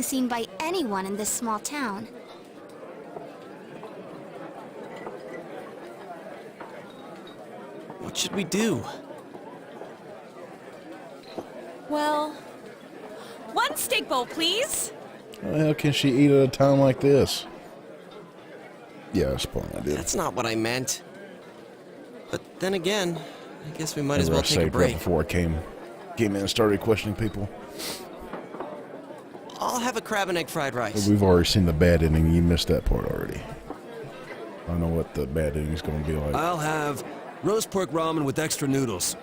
seen by anyone in this small town. What should we do? Well, one steak bowl, please. How the hell can she eat at a time like this? Yeah, that's probably what I did. That's not what I meant. But then again, I guess we might as well I take a saved break. right before I came in and started questioning people. I'll have a crab and egg fried But rice. we've already seen the bad ending. You missed that part already. I don't know what the bad ending is going to be like. I'll have roast pork ramen with extra noodles.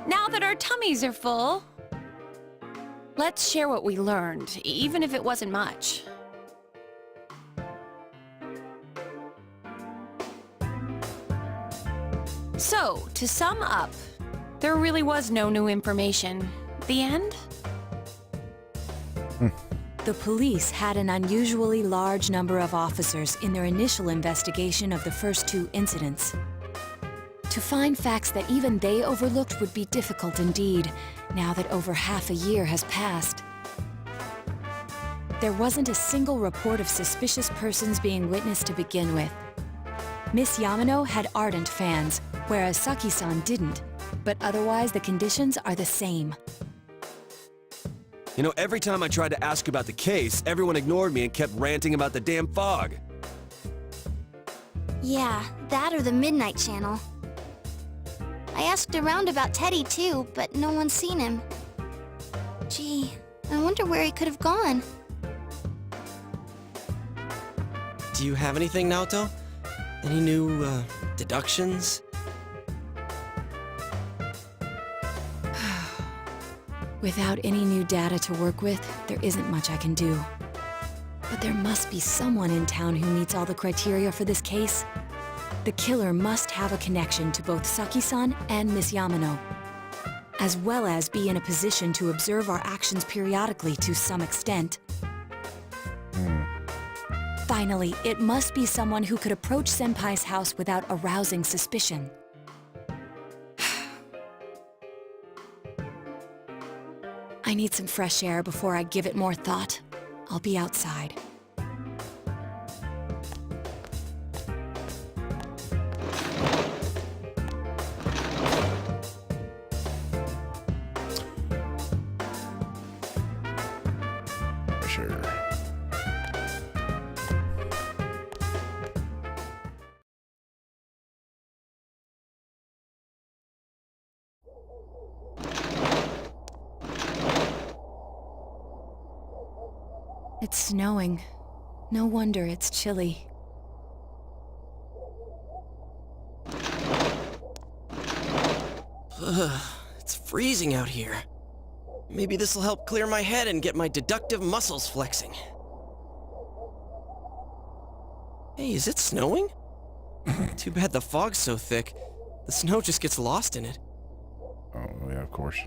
Now that our tummies are full, let's share what we learned, even if it wasn't much. So, to sum up, there really was no new information. The end? The police had an unusually large number of officers in their initial investigation of the first two incidents. To find facts that even they overlooked would be difficult indeed, now that over half a year has passed. There wasn't a single report of suspicious persons being witnessed to begin with. Miss Yamano had ardent fans, whereas Saki-san didn't, but otherwise the conditions are the same. You know, every time I tried to ask about the case, everyone ignored me and kept ranting about the damn fog. Yeah, that or the Midnight Channel. I asked around about Teddy too, but no one's seen him. Gee, I wonder where he could have gone. Do you have anything, Naoto? Any new, deductions? Without any new data to work with, there isn't much I can do. But there must be someone in town who meets all the criteria for this case. The killer must have a connection to both Saki-san and Miss Yamano, as well as be in a position to observe our actions periodically to some extent. Finally, it must be someone who could approach Senpai's house without arousing suspicion. I need some fresh air before I give it more thought. I'll be outside. Sure. It's snowing. No wonder it's chilly. Ugh, it's freezing out here. Maybe this'll help clear my head and get my deductive muscles flexing. Hey, is it snowing? Too bad the fog's so thick. The snow just gets lost in it. Oh, yeah, of course.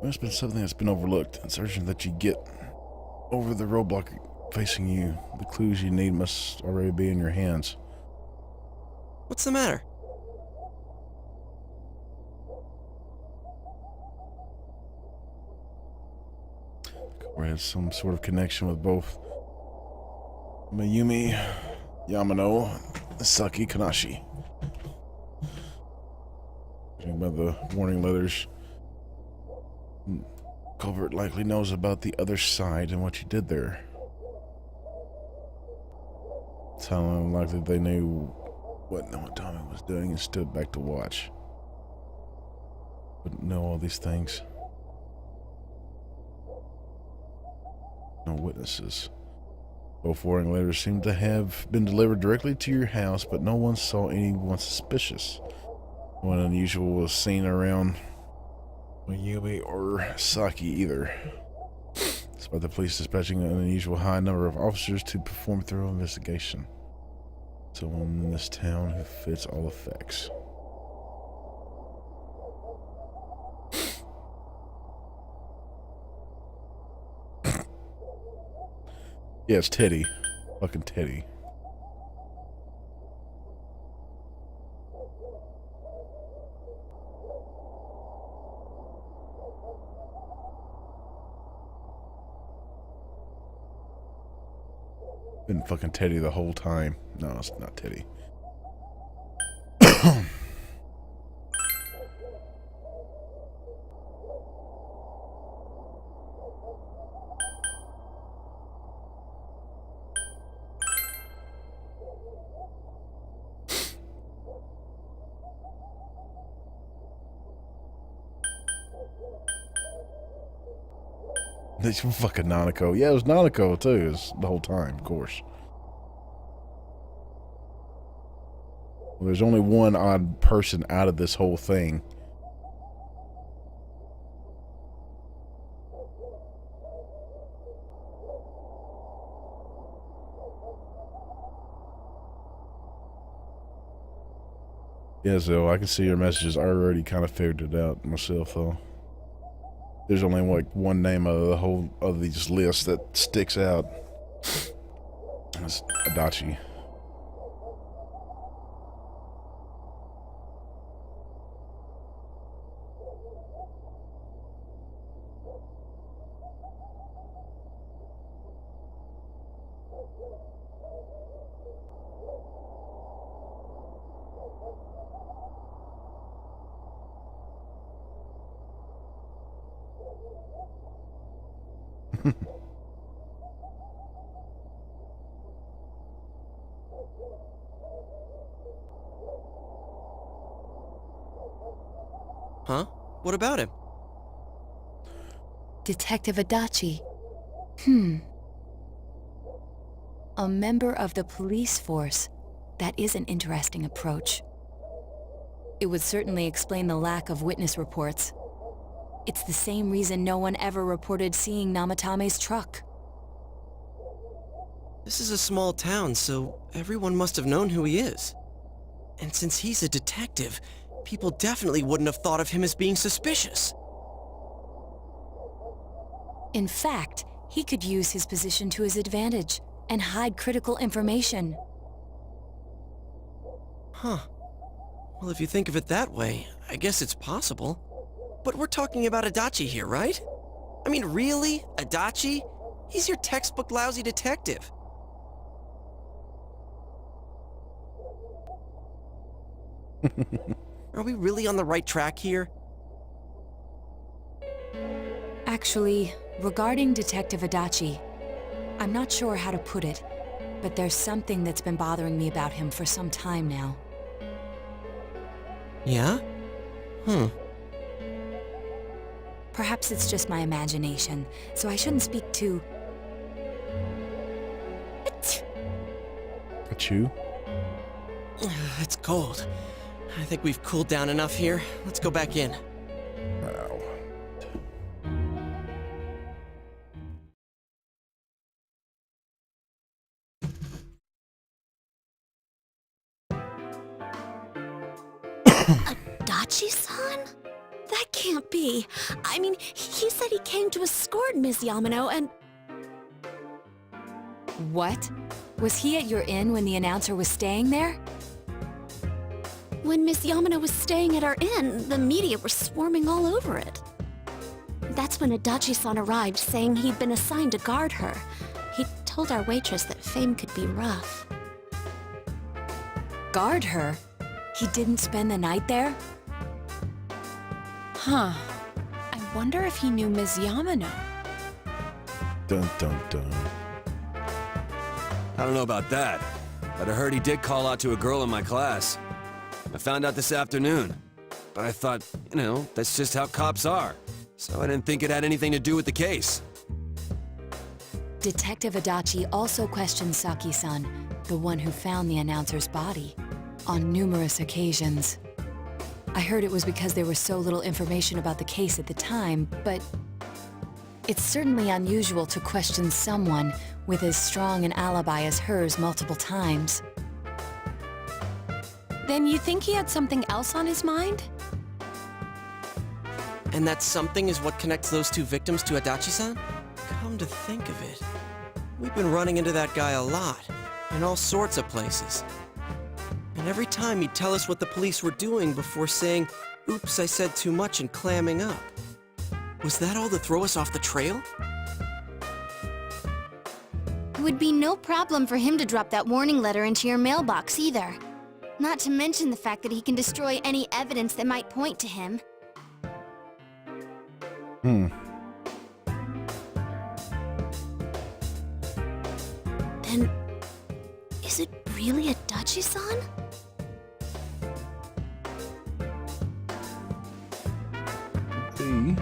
There's been something that's been overlooked. It's urgent that you get over the roadblock facing you. The clues you need must already be in your hands. What's the matter? Or has some sort of connection with both Mayumi Yamano and Saki Kanashi. Judging by the warning letters, culprit likely knows about the other side and what you did there. It's how unlikely they knew what Tommy was doing and stood back to watch. Wouldn't know all these things. No witnesses. Both warning letters seem to have been delivered directly to your house, but no one saw anyone suspicious. No one unusual was seen around Mayumi or Saki either. Despite the police dispatching an unusual high number of officers to perform thorough investigation. Someone in this town who fits all the facts. Yeah, it's Teddy. Fucking Teddy. Been fucking Teddy the whole time. No, it's not Teddy. This fucking Nanako. Yeah, it was Nanako too. It was the whole time, of course. Well, there's only one odd person out of this whole thing. Yeah, so I can see your messages. I already kind of figured it out myself, though. There's only like one name of the whole of these lists that sticks out. It's Adachi. Huh? What about him? Detective Adachi. A member of the police force. That is an interesting approach. It would certainly explain the lack of witness reports. It's the same reason no one ever reported seeing Namatame's truck. This is a small town, so everyone must have known who he is. And since he's a detective, people definitely wouldn't have thought of him as being suspicious. In fact, he could use his position to his advantage and hide critical information. Huh. Well, if you think of it that way, I guess it's possible. But we're talking about Adachi here, right? I mean, really? Adachi? He's your textbook lousy detective. Are we really on the right track here? Actually, regarding Detective Adachi, I'm not sure how to put it, but there's something that's been bothering me about him for some time now. Yeah? Perhaps it's just my imagination, so I shouldn't speak too... Achoo? It's cold. I think we've cooled down enough here. Let's go back in. Wow. Adachi-san? That can't be. I mean, he said he came to escort Ms. Yamano and... What? Was he at your inn when the announcer was staying there? When Ms. Yamano was staying at our inn, the media were swarming all over it. That's when Adachi-san arrived, saying he'd been assigned to guard her. He told our waitress that fame could be rough. Guard her? He didn't spend the night there? Huh. I wonder if he knew Ms. Yamano. Dun dun dun. I don't know about that, but I heard he did call out to a girl in my class. I found out this afternoon, but I thought, you know, that's just how cops are. So I didn't think it had anything to do with the case. Detective Adachi also questioned Saki-san, the one who found the announcer's body, on numerous occasions. I heard it was because there was so little information about the case at the time, but it's certainly unusual to question someone with as strong an alibi as hers multiple times. Then you think he had something else on his mind? And that something is what connects those two victims to Adachi-san? Come to think of it, we've been running into that guy a lot, in all sorts of places. And And every time he'd tell us what the police were doing before saying, "Oops, I said too much," and clamming up. Was that all to throw us off the trail? It would be no problem for him to drop that warning letter into your mailbox either. Not to mention the fact that he can destroy any evidence that might point to him. Then, is it really a Dachi-san? B. I'm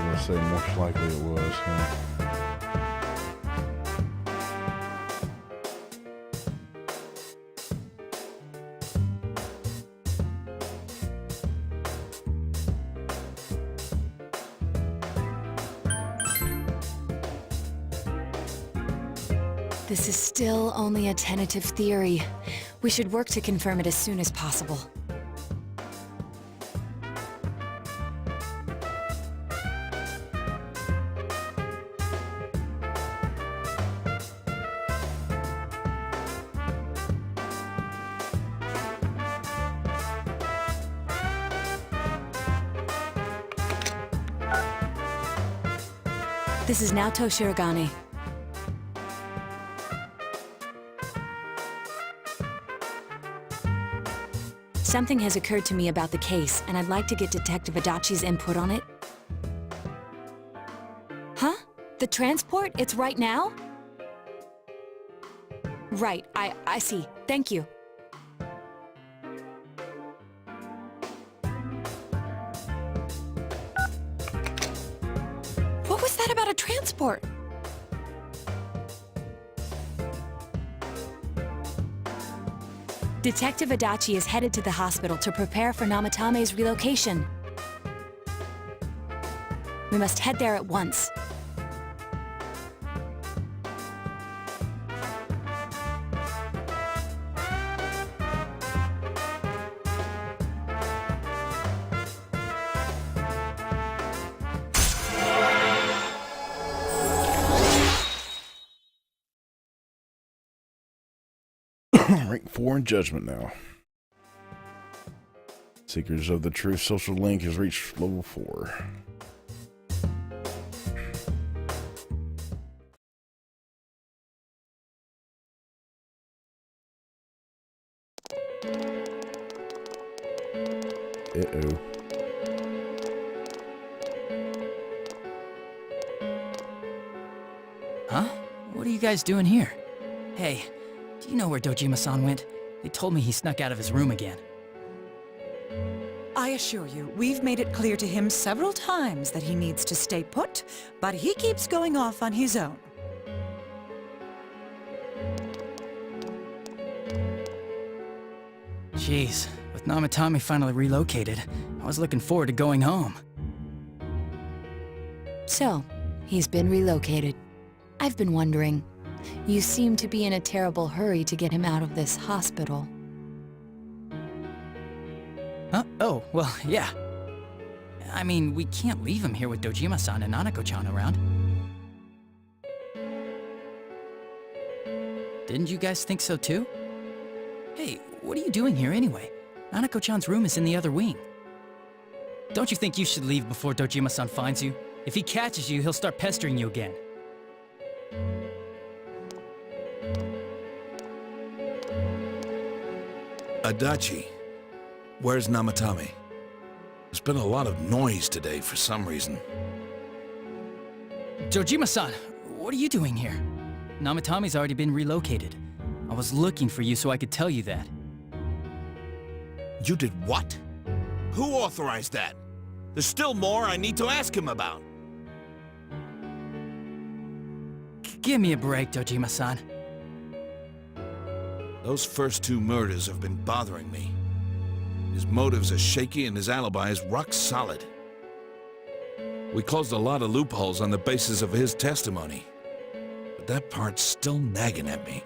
gonna say most likely it was, huh? This is still only a tentative theory. We should work to confirm it as soon as possible. This is Naoto Shirogane. Something has occurred to me about the case, and I'd like to get Detective Adachi's input on it. Huh? The transport? It's right now? Right, I see. Thank you. What was that about a transport? Detective Adachi is headed to the hospital to prepare for Namatame's relocation. We must head there at once. Rank 4 in Judgment now. Seekers of the Truth social link has reached level 4. Uh-oh. Huh? What are you guys doing here? Hey, do you know where Dojima-san went? They told me he snuck out of his room again. I assure you, we've made it clear to him several times that he needs to stay put, but he keeps going off on his own. Jeez, with Namatame finally relocated, I was looking forward to going home. So, he's been relocated. I've been wondering. You seem to be in a terrible hurry to get him out of this hospital. Huh? Oh, well, yeah. I mean, we can't leave him here with Dojima-san and Nanako-chan around. Didn't you guys think so too? Hey, what are you doing here anyway? Nanako-chan's room is in the other wing. Don't you think you should leave before Dojima-san finds you? If he catches you, he'll start pestering you again. Adachi, where's Namatame? There's been a lot of noise today for some reason. Dojima-san, what are you doing here? Namatame's already been relocated. I was looking for you so I could tell you that. You did what? Who authorized that? There's still more I need to ask him about. Give me a break, Dojima-san. Those first two murders have been bothering me. His motives are shaky and his alibi is rock solid. We closed a lot of loopholes on the basis of his testimony. But that part's still nagging at me.